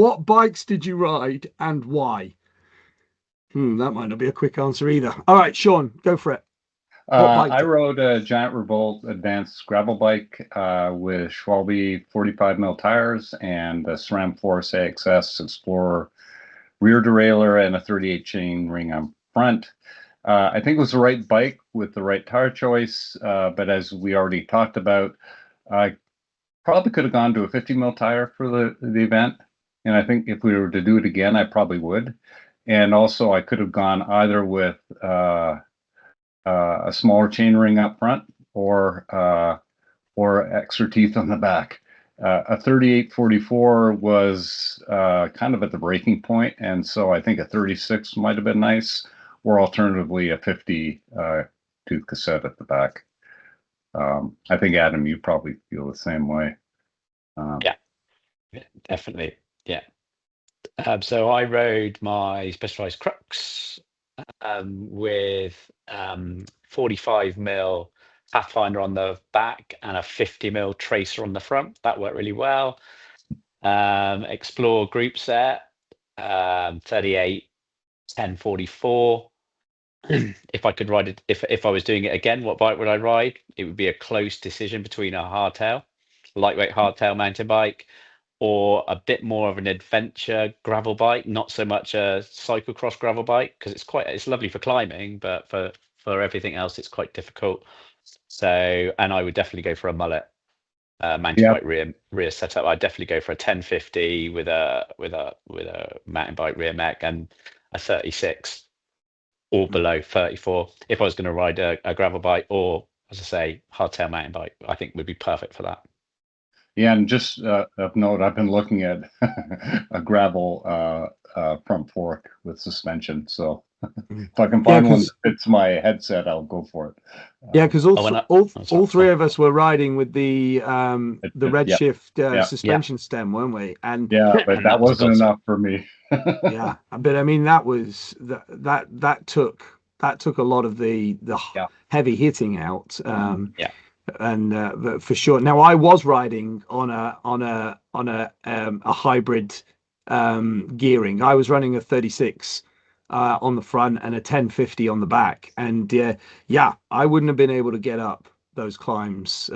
What bikes did you ride and why? That might not be a quick answer either. All right, Sean, go for it. What bike? I rode a Giant Revolt advanced gravel bike with Schwalbe 45 mil tires and a SRAM Force AXS Explorer rear derailleur and a 38 chain ring on front. I think it was the right bike with the right tire choice, but as we already talked about, I probably could have gone to a 50 mil tire for the event. And I think if we were to do it again, I probably would. And also, I could have gone either with a smaller chain ring up front or extra teeth on the back. A 3844 was kind of at the breaking point, and so I think a 36 might have been nice, or alternatively a 50 tooth cassette at the back. I think, Adam, you probably feel the same way. Yeah, definitely. Yeah. So I rode my Specialized Crux with 45 mil Pathfinder on the back and a 50 mil Tracer on the front. That worked really well. Explore group set, 38 1044. If I could ride it, if I was doing it again, what bike would I ride? It would be a close decision between a hardtail, lightweight hardtail mountain bike, or a bit more of an adventure gravel bike, not so much a cyclocross gravel bike, because it's lovely for climbing, but for everything else, it's quite difficult. So, and I would definitely go for a mullet mountain bike rear setup. I'd definitely go for a 1050 with a mountain bike rear mech and a 36 or below 34. If I was going to ride a gravel bike or, as I say, hardtail mountain bike, I think would be perfect for that. Yeah, and just of note, I've been looking at a gravel front fork with suspension. So if I can find one that fits my headset, I'll go for it. Yeah, because all three of us were riding with the Redshift suspension stem, weren't we? And yeah, but that wasn't enough for me. Yeah, but I mean that took a lot of the heavy hitting out. And for sure. Now I was riding on a hybrid gearing. I was running a 36 on the front and a 1050 on the back, and I wouldn't have been able to get up those climbs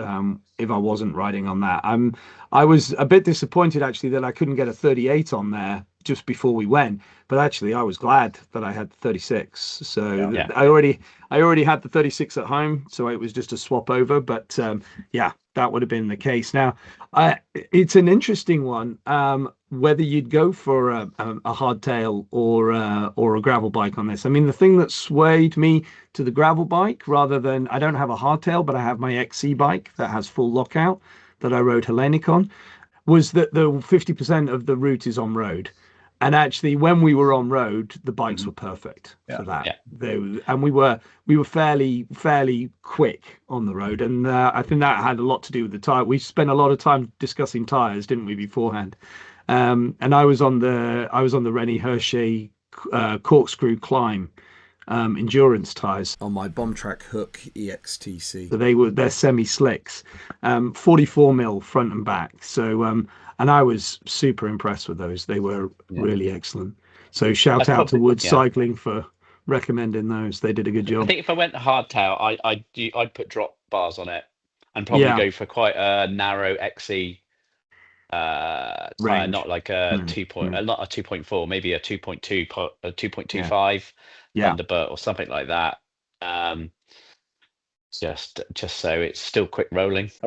if I wasn't riding on that. I was a bit disappointed actually that I couldn't get a 38 on there just before we went, but actually I was glad that I had 36. So I already had the 36 at home, so it was just a swap over. But that would have been the case. Now it's an interesting one whether you'd go for a hardtail or a gravel bike on this. I mean, the thing that swayed me to the gravel bike, rather than, I don't have a hardtail, but I have my XC bike that has full lockout that I rode Hellenic on, was that the 50% of the route is on road. And actually, when we were on road, the bikes were perfect for that. Yeah. And we were fairly quick on the road, and I think that had a lot to do with the tire. We spent a lot of time discussing tires, didn't we, beforehand? And I was on the Rennie Hershey corkscrew climb endurance tires on my Bomb Track Hook EXTC. So they're semi slicks, 44 mil front and back. So and I was super impressed with those. They were really excellent. So shout out to Wood Cycling for recommending those. They did a good job. I think if I went hardtail, I'd put drop bars on it and probably go for quite a narrow XC tire, not like a not a 2.4, maybe a 2.2, a 2.25 Thunderbird or something like that. Just so it's still quick rolling.